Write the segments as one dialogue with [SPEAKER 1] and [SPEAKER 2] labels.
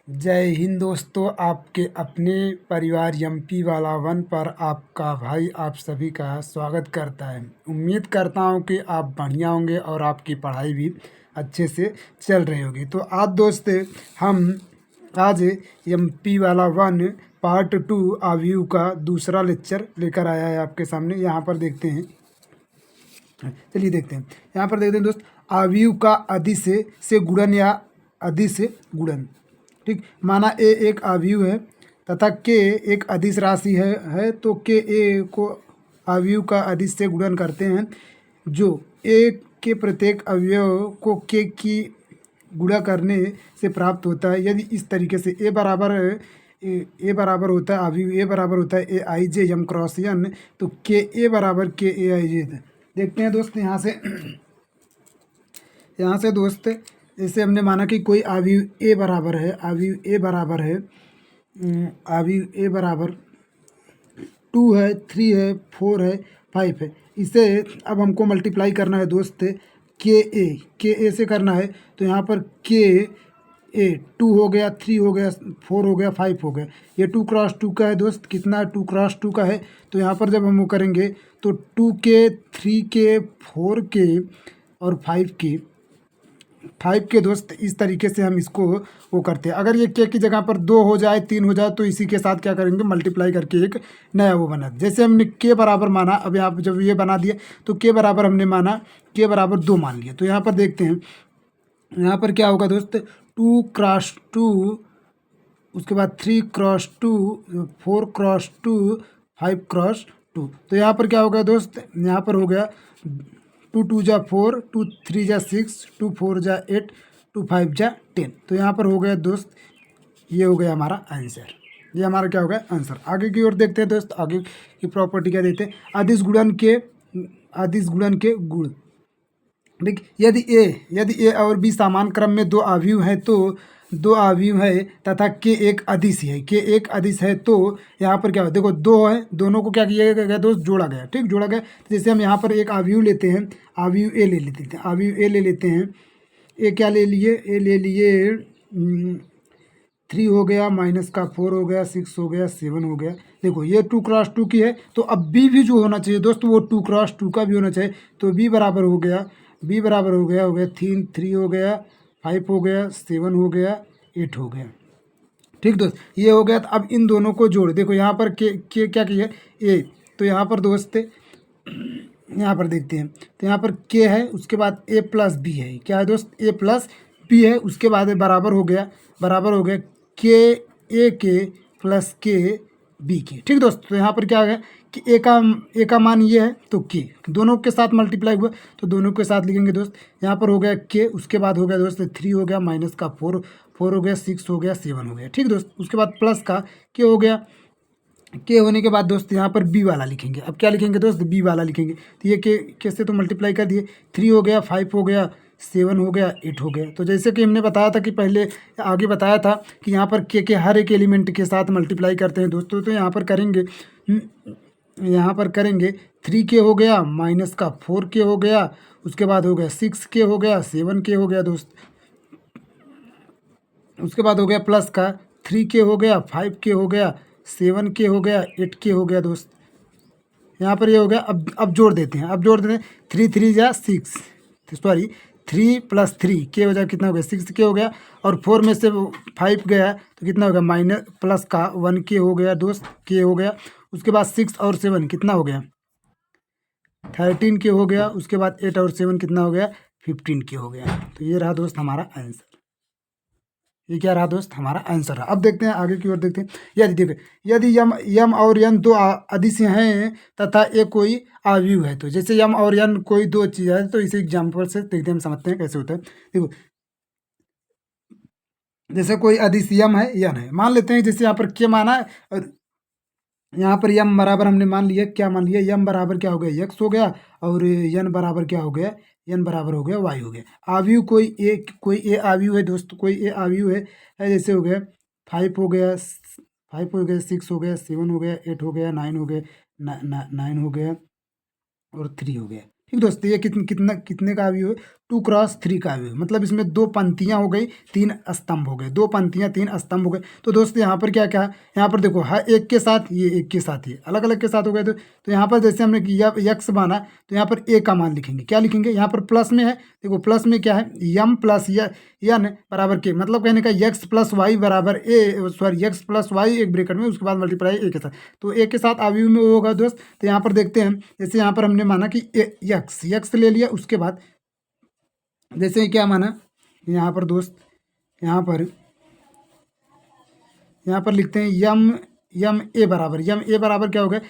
[SPEAKER 1] जय हिंद दोस्तों, आपके अपने परिवार एमपी वाला वन पर आपका भाई आप सभी का स्वागत करता है। उम्मीद करता हूँ कि आप बढ़िया होंगे और आपकी पढ़ाई भी अच्छे से चल रही होगी। तो आज दोस्त हम आज एमपी वाला वन पार्ट 2 आव्यू का दूसरा लेक्चर लेकर आया है आपके सामने। यहाँ पर देखते हैं, चलिए देखते हैं। यहाँ पर देखते हैं दोस्त, आव्यू का अधि से गुणन या अधि से गुणन। ठीक, माना ए एक आव्यूह है तथा के एक अदिश राशि है तो के ए को आव्यूह का अदिश से गुणन करते हैं, जो ए के प्रत्येक अवयव को के की गुणा करने से प्राप्त होता है। यदि इस तरीके से ए बराबर होता है, आव्यूह ए बराबर होता है ए आई जे एम क्रॉस एन, तो के ए बराबर के ए आई जे। देखते हैं दोस्त, यहाँ से दोस्त जैसे हमने माना कि कोई आव्यूह ए बराबर है, आव्यूह ए बराबर 2 है, 3 है, 4 है, 5 है। इसे अब हमको मल्टीप्लाई करना है दोस्त के ए से करना है। तो यहाँ पर के ए 2 हो गया, 3 हो गया, 4 हो गया, 5 हो गया। ये 2 क्रॉस 2 का है दोस्त, कितना 2 क्रॉस 2 का है। तो यहाँ पर जब हम वो करेंगे तो 2 के, 3 के, 4 के और 5 के दोस्त, इस तरीके से हम इसको वो करते हैं। अगर ये के की जगह पर 2 हो जाए, 3 हो जाए, तो इसी के साथ क्या करेंगे, मल्टीप्लाई करके एक नया वो बना। जैसे हमने के बराबर माना, अब यहाँ जब ये बना दिया तो के बराबर हमने माना, के बराबर 2 मान लिया। तो यहाँ पर देखते हैं, यहाँ पर क्या होगा दोस्त, 2 क्रॉस 2, उसके बाद 3 क्रॉस 2, 4 क्रॉस 2, 5 क्रॉस 2। तो यहाँ पर क्या होगा दोस्त, यहाँ पर हो गया 2 2 जा 4, 2 3 जा 6, 2 4 जा 8, 2 5 जा 10। तो यहाँ पर हो गया दोस्त, ये हो गया हमारा आंसर। ये हमारा क्या हो गया, आंसर। आगे की ओर देखते हैं दोस्त, आगे की प्रॉपर्टी क्या देते हैं, अदिश गुणन के गुण। देख, यदि ए और बी समान क्रम में दो आव्यूह हैं तो दो आव्यूह है तथा के एक अदिश है, तो यहाँ पर क्या हो, देखो 2 है, दोनों को क्या किया गया दोस्त, जोड़ा गया। ठीक, जोड़ा गया। तो जैसे हम यहाँ पर एक आव्यूह लेते हैं, आव्यूह ए ले लेते हैं। ए क्या ले लिए, 3 हो गया, माइनस का 4 हो गया, 6 हो गया, 7 हो गया। देखो ये 2 क्रॉस 2 की है, तो अब बी भी जो होना चाहिए दोस्त, वो 2 क्रॉस 2 का भी होना चाहिए। तो बी बराबर हो गया 3 हो गया, 5 हो गया, 7 हो गया, 8 हो गया। ठीक दोस्त, ये हो गया। तो अब इन दोनों को जोड़, देखो यहाँ पर के क्या किया, ए। तो यहाँ पर दोस्त यहाँ पर देखते हैं, तो यहाँ पर के है, उसके बाद ए प्लस बी है। क्या है दोस्त, ए प्लस बी है। उसके बाद बराबर हो गया के ए के प्लस के बी के। ठीक दोस्त, तो यहाँ पर क्या हो गया कि ए का मान ये है, तो के दोनों के साथ मल्टीप्लाई हुआ, तो दोनों के साथ लिखेंगे दोस्त। यहाँ पर हो गया के, उसके बाद हो गया दोस्त 3 हो गया, माइनस का 4 हो गया, 6 हो गया, 7 हो गया। ठीक दोस्त, उसके बाद प्लस का के हो गया। के होने के बाद दोस्त यहाँ पर बी वाला लिखेंगे। अब क्या लिखेंगे दोस्त, बी वाला लिखेंगे। तो ये के से तो मल्टीप्लाई कर दिए, 3 हो गया, 5 हो गया, 7 हो गया, 8 हो गया। तो जैसे कि हमने बताया था कि पहले आगे बताया था कि यहाँ पर के हर एक एलिमेंट के साथ मल्टीप्लाई करते हैं दोस्तों। तो यहाँ पर करेंगे 3 के हो गया, माइनस का 4 के हो गया, उसके बाद हो गया 6 के हो गया, 7 के हो गया दोस्त। उसके बाद हो गया प्लस का 3 के हो गया, 5 के हो गया, 7 के हो गया, 8 के हो गया दोस्त। यहाँ पर ये हो गया। अब जोड़ देते हैं, 3 3 जा 6, सॉरी 3 + 3 के हो जाए, कितना हो गया, 6 के हो गया। और 4 में से 5 गया तो कितना हो गया, माइनस प्लस का 1 के हो गया दोस्त, के हो गया। उसके बाद 6 और 7 कितना हो गया, 13 के हो गया। उसके बाद 8 और 7 कितना हो गया, 15 के हो गया। तो ये रहा दोस्त हमारा आंसर। ये क्या रहा दोस्त, हमारा आंसर रहा। अब देखते हैं आगे की ओर, देखते हैं। यदि यम और यन दो अदिश हैं तथा ये कोई आव्यूह है, तो जैसे यम और यन कोई दो चीज़ है, तो इसे एग्जाम्पल से देखते हैं, हम समझते हैं कैसे होता है। देखो, जैसे कोई अदिश यम है, यन है, मान लेते हैं। जैसे यहाँ पर के माना है और यहाँ पर यम बराबर हमने मान लिया, क्या मान लिया, यम बराबर क्या हो गया, x हो गया, और यन बराबर क्या हो गया, यन बराबर हो गया y हो गया। आव्यूह कोई ए आव्यूह है दोस्त, कोई ए आव्यूह है जैसे हो गया 5 हो गया, 6 हो गया, 7 हो गया, 8 हो गया, 9 हो गया, 9 हो गया और 3 हो गया। ठीक दोस्त, ये कितने का आव्यूह है, 2x3 का अवयव, मतलब इसमें 2 पंक्तियाँ हो गई, 3 स्तंभ हो गए, 2 पंक्तियाँ 3 स्तंभ हो गए। तो दोस्त यहाँ पर क्या क्या है, यहाँ पर देखो हर एक के साथ ये, एक के साथ ये, अलग अलग के साथ हो गए। तो यहाँ पर जैसे हमने यक्स माना, तो यहाँ पर ए का मान लिखेंगे, क्या लिखेंगे, यहाँ पर प्लस में है, देखो प्लस में क्या है, यम प्लस यन बराबर के, मतलब कहने का यक्स प्लस वाई बराबर ए, सॉरी यक्स प्लस वाई एक ब्रेकेट में, उसके बाद मल्टीप्लाई ए के साथ, तो ए के साथ अवयव में होगा दोस्त। तो यहाँ पर देखते हैं, जैसे यहाँ पर हमने माना कि यक्स ले लिया, उसके बाद जैसे क्या माना यहाँ पर दोस्त, यहाँ पर लिखते हैं यम ए बराबर क्या हो गया,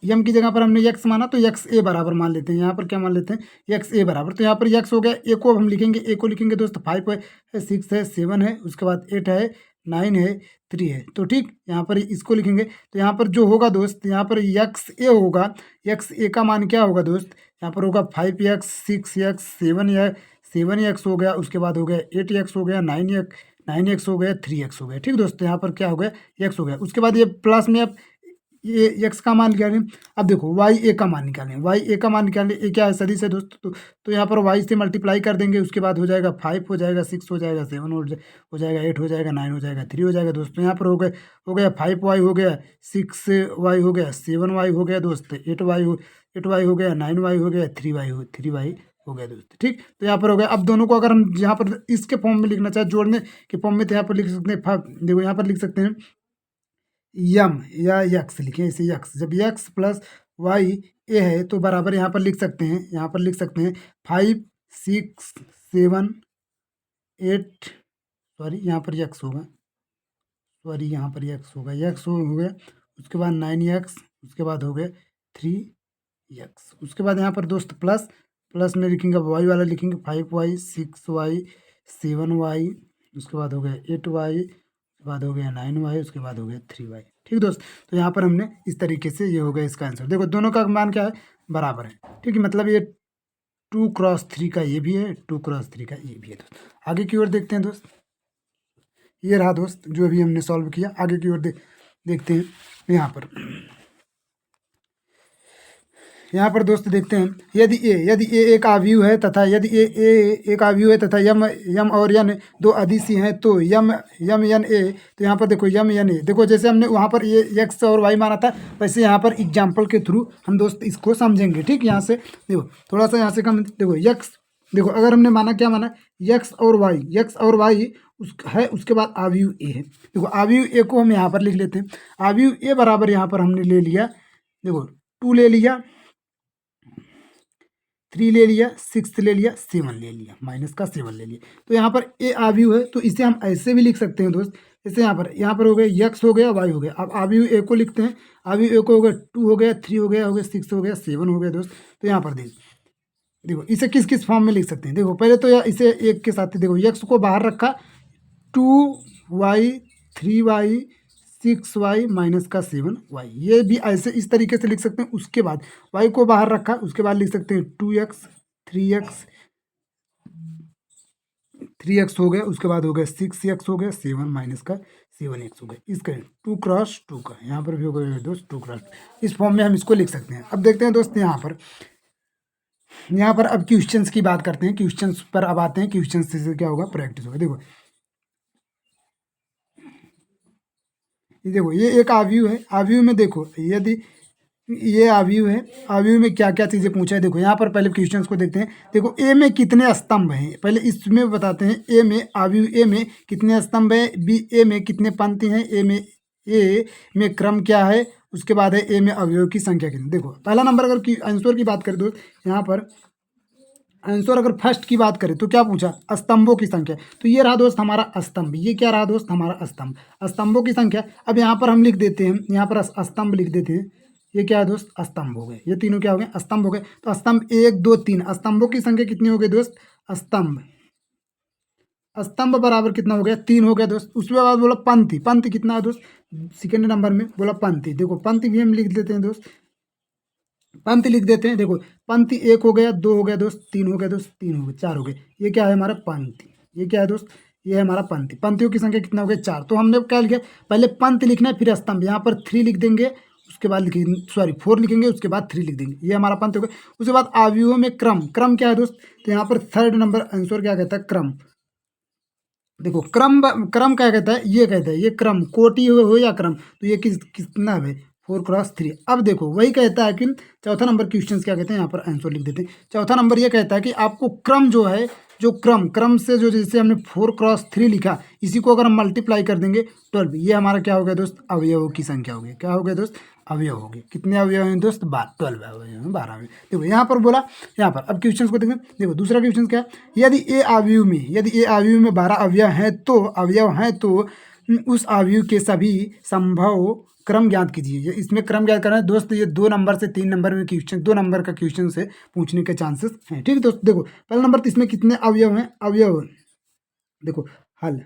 [SPEAKER 1] यम की जगह पर हमने यक्स माना, तो यक्स ए बराबर मान लेते हैं, यहाँ पर क्या मान लेते हैं, यक्स ए बराबर, तो यहाँ पर यक्स हो गया, ए को हम लिखेंगे, ए को लिखेंगे दोस्त 5 है, 6 है, 7 है, उसके बाद 8 है, 9 है, 3 है, तो ठीक यहाँ पर इसको लिखेंगे। तो यहाँ पर जो होगा दोस्त, यहाँ पर यक्स ए होगा, यक्स ए का मान क्या होगा दोस्त, यहाँ पर होगा 5x 6x 7x हो गया, उसके बाद हो गया 8x हो गया, 9x हो गया, 3x हो गया, ठीक दोस्तों, यहाँ पर क्या हो गया, x हो गया। उसके बाद ये प्लस में अब ये x का मान निकालें, अब देखो y a का मान निकालें, ये क्या है, सदिश है दोस्त, तो यहाँ पर y से मल्टीप्लाई कर देंगे, उसके बाद हो जाएगा 5 हो जाएगा, 6 हो जाएगा, 7 हो जाएगा, 8 हो जाएगा, 9 हो जाएगा, 3 हो जाएगा दोस्तों। यहाँ पर हो गया 5y हो गया, 6y हो गया, 7y हो गया दोस्त, 8y हो गया, 9y हो गया, 3y हो गया दोस्त, ठीक। तो यहाँ पर हो गया। अब दोनों को अगर हम यहाँ पर इसके फॉर्म में लिखना चाहे, जोड़ने के फॉर्म में, तो यहाँ पर लिख सकते हैं, देखो यहाँ पर लिख सकते हैं यम या यक्स लिखें, इसे यक्स, जब यक्स प्लस वाई ए है तो बराबर यहाँ पर लिख सकते हैं, 5 6 7 8, सॉरी यहाँ पर यक्स होगा, यक्स हो गया, उसके बाद 9x, उसके बाद हो गया 3x, उसके बाद यहाँ पर दोस्त प्लस में लिखेंगे, वाई वाला लिखेंगे 5y 6y 7y, उसके बाद हो गया 8y, उसके बाद हो गया 9y, उसके बाद हो गया 3y, ठीक दोस्त। तो यहाँ पर हमने इस तरीके से, ये हो गया इसका आंसर। देखो दोनों का मान क्या है, बराबर है, ठीक है, मतलब ये 2x3 का ये भी है, 2x3 का ये भी है दोस्त। आगे की ओर देखते हैं दोस्त, ये रहा दोस्त जो अभी हमने सॉल्व किया। आगे की ओर देखते हैं, यहाँ पर दोस्त देखते हैं, यदि ए एक अवयव है तथा एक अवयव है तथा यम और यन दो अदिशी हैं, तो यम यन ए, तो यहाँ पर देखो यम यन ए, देखो जैसे हमने वहाँ पर ये एक्स और वाई माना था, वैसे यहाँ पर एग्जाम्पल के थ्रू हम दोस्त इसको समझेंगे, ठीक। यहाँ से देखो थोड़ा सा यहाँ से कम, देखो यक्स, देखो अगर हमने माना, क्या माना, यक्स और वाई उसके बाद अवयव ए है, देखो अवयव ए को हम यहाँ पर लिख लेते हैं, अवयव ए बराबर यहाँ पर हमने ले लिया, देखो 2 ले लिया, 3 ले लिया, 6 ले लिया, 7 ले लिया, माइनस का 7 ले लिया, तो यहाँ पर ए अवयव है, तो इसे हम ऐसे भी लिख सकते हैं दोस्त, जैसे यहाँ पर हो गया यक्स हो गया, वाई हो गया। अब अवयव ए को लिखते हैं, अवयव ए को हो गया 2 हो गया, 3 हो गया, 6 हो गया, 7 हो गया दोस्त। तो यहाँ पर देखो इसे किस किस फॉर्म में लिख सकते हैं, देखो पहले तो यार इसे एक के साथ, देखो यक्स को बाहर रखा, 2y 3y 6y माइनस का 7y, ये भी ऐसे इस तरीके से लिख सकते हैं। उसके बाद y को बाहर रखा, उसके बाद लिख सकते हैं 2x 3x हो गया, उसके बाद हो गया 6x हो गया, 7 माइनस का 7x हो गया। इसका 2x2 का यहाँ पर भी हो गया दोस्त 2x, इस फॉर्म में हम इसको लिख सकते हैं। अब देखते हैं दोस्त यहाँ पर अब क्वेश्चंस की बात करते हैं, क्वेश्चंस पर अब आते हैं, क्वेश्चंस से क्या होगा, प्रैक्टिस होगा। देखो ये एक अवयव है, अवयव में देखो यदि ये अवयव है, अवयव में क्या क्या चीज़ें पूछा है, देखो यहाँ पर पहले क्वेश्चंस को देखते हैं। देखो ए में कितने स्तंभ हैं, पहले इसमें बताते हैं, ए में अवयव ए में कितने स्तंभ है, बी ए में कितने पंक्ति हैं, ए में क्रम क्या है, उसके बाद है ए में अवयव की संख्या कितनी। देखो पहला नंबर अगर आंसर की बात करें दोस्त, यहाँ पर आंसर अगर फर्स्ट की बात करें तो क्या पूछा, स्तंभों की संख्या, तो ये रहा दोस्त हमारा स्तंभ, ये क्या रहा दोस्त हमारा स्तंभ, स्तंभों की संख्या। अब यहाँ पर हम लिख देते हैं, यहाँ पर स्तंभ लिख देते हैं, ये क्या है दोस्त, स्तंभ हो गए, ये तीनों क्या हो गए, स्तंभ हो गए। तो स्तंभ 1 2 3, स्तंभों की संख्या कितनी हो गई दोस्त, स्तंभ बराबर कितना हो गया, 3 हो गया दोस्त। उसके बाद बोला पंक्ति कितना है दोस्त, सेकेंड नंबर में बोला पंक्ति, देखो पंक्ति भी हम लिख देते हैं दोस्त, पंक्ति लिख देते हैं। देखो पंक्ति 1 हो गया, 2 हो गया दोस्त, 3 हो गया दोस्त, 3 हो गए, 4 हो गए, ये क्या है हमारा पंक्ति, ये क्या है दोस्त, ये है हमारा पंक्तियों की संख्या कितना हो गया, 4। तो हमने क्या लिखा, पहले पंक्ति लिखना है फिर स्तंभ, यहाँ पर 3 लिख देंगे, उसके बाद लिखेंगे, सॉरी 4 लिखेंगे, उसके बाद 3 लिख देंगे, ये हमारा पंथ हो गया। उसके बाद अवयवों में क्रम, क्रम क्या है दोस्त, तो यहाँ पर थर्ड नंबर आंसर क्या कहता है, क्रम। देखो क्रम, क्रम क्या कहता है, ये कहता है ये क्रम, कोटि हो या क्रम, तो ये कितना है, 4x3। अब देखो वही कहता है कि चौथा नंबर क्वेश्चन क्या कहते हैं, यहाँ पर आंसर लिख देते हैं। चौथा नंबर ये कहता है कि आपको क्रम जो है, जो क्रम से जो, जैसे हमने 4x3 लिखा, इसी को अगर हम मल्टीप्लाई कर देंगे 12, ये हमारा क्या हो गया दोस्त, अवयवों की संख्या हो गई। क्या हो गया दोस्त, अवयव हो गए। कितने अवयव हैं दोस्त, 12 अवयव हैं, 12 अवयव। देखो यहाँ पर बोला, यहाँ पर अब क्वेश्चन को देखें। देखो दूसरा क्वेश्चन क्या है, यदि ए अवयव में 12 अवयव हैं तो उस अवयव के सभी संभव क्रम ज्ञात कीजिए। इसमें क्रम ज्ञात करना है दोस्त, ये 2 नंबर से 3 नंबर में क्वेश्चन, 2 नंबर का क्वेश्चन से पूछने के चांसेस हैं। ठीक है दोस्त, देखो पहला नंबर तो इसमें कितने अवयव हैं, अवयव देखो हल,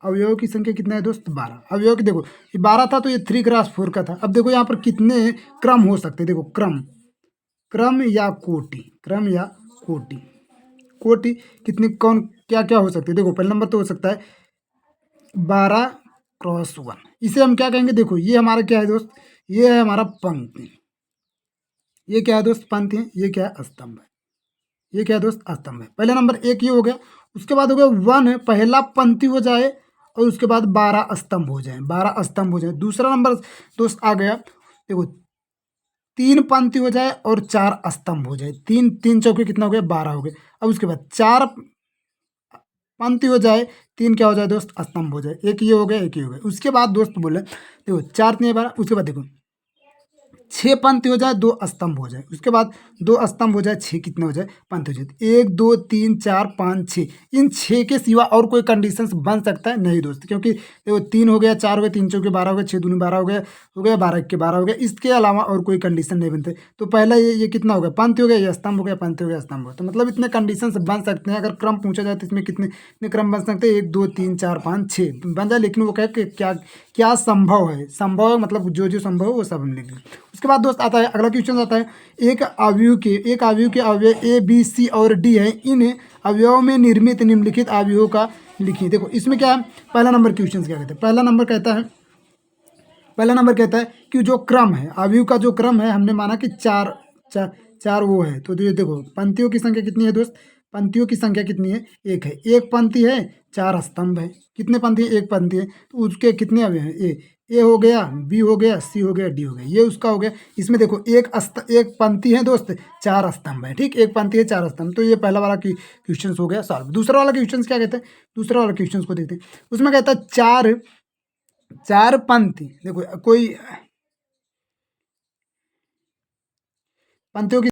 [SPEAKER 1] अवयव की संख्या कितना है दोस्त, 12 अवयव की। देखो ये 12 था तो ये 3x4 का था। अब देखो यहाँ पर कितने क्रम हो सकते हैं, देखो क्रम या कोटि, क्रम या कोटि, कोटि कितने, कौन क्या क्या हो सकते हैं। देखो पहला नंबर तो हो सकता है 12x1, इसे हम क्या कहेंगे, देखो ये हमारा क्या है दोस्त, ये है हमारा पंक्ति, ये क्या है दोस्त, पंक्ति है, ये क्या है, स्तंभ है, ये क्या है दोस्त, स्तंभ है। पहला नंबर एक ये हो गया। उसके बाद हो गया 1 पहला पंक्ति हो जाए और उसके बाद 12 स्तंभ हो जाए, 12 स्तंभ हो जाए। दूसरा नंबर दोस्त आ गया, देखो 3 पंक्ति हो जाए और 4 स्तंभ हो जाए, 3 चौके कितना हो गया, 12 हो गए। अब उसके बाद 4 पंक्ति हो जाए, 3 क्या हो जाए दोस्त, स्तंभ हो जाए, एक ये हो गया, एक ये हो गया। उसके बाद दोस्त बोले देखो 4 3 12, उसके बाद देखो 6 पंक्ति हो जाए, 2 स्तंभ हो जाए, उसके बाद 2 स्तंभ हो जाए, 6 कितने हो जाए, पंक्ति हो जाए। 1 2 3 4 5 6, इन 6 के सिवा और कोई कंडीशन बन सकता है नहीं दोस्त, क्योंकि देखो 3 हो गया, 4 हो गया, 3 चौके 12 हो गया, 6 दूनी 12 हो गया 12 के 12 हो गया। इसके अलावा और कोई कंडीशन नहीं बनते। तो पहला ये कितना हो गया, पंक्ति हो गया, ये स्तंभ हो गया, पंक्ति हो गया, स्तंभ हो गया। तो मतलब इतने कंडीशन बन सकते हैं। अगर क्रम पूछा जाए तो इसमें कितने क्रम बन सकते हैं, 1 2 3 4 5 6 बन जाए। लेकिन वो कहे कि क्या क्या संभव है, संभव है मतलब जो संभव है वो सब हम लिख दें। उसके बाद दोस्त आता है अगला क्वेश्चन आता है, एक अवयव के अवयव ए बी सी और डी है, इन अवयवों में निर्मित निम्नलिखित अवयवों का लिखिए। देखो इसमें क्या है, पहला नंबर क्वेश्चन क्या कहते हैं, पहला नंबर कहता है कि जो क्रम है, अवयव का जो क्रम है, हमने माना कि चार वो है। तो ये देखो पंक्तियों की संख्या कितनी है दोस्त, पंक्तियों की संख्या कितनी है, एक है, एक पंक्ति है, 4 स्तंभ है। कितने पंक्ति है, एक पंक्ति है, तो उसके कितने अवयव हैं, ए हो गया, बी हो गया, सी हो गया, डी हो गया, ये उसका हो गया। इसमें देखो एक पंक्ति है दोस्त, 4 स्तंभ है। ठीक, एक पंक्ति है, 4 स्तंभ। तो ये पहला वाला क्वेश्चन हो गया सॉल्व। दूसरा वाला क्वेश्चन क्या कहते हैं, दूसरा वाला क्वेश्चन को देखते हैं। उसमें कहता है चार पंक्ति, देखो कोई पंक्तियों की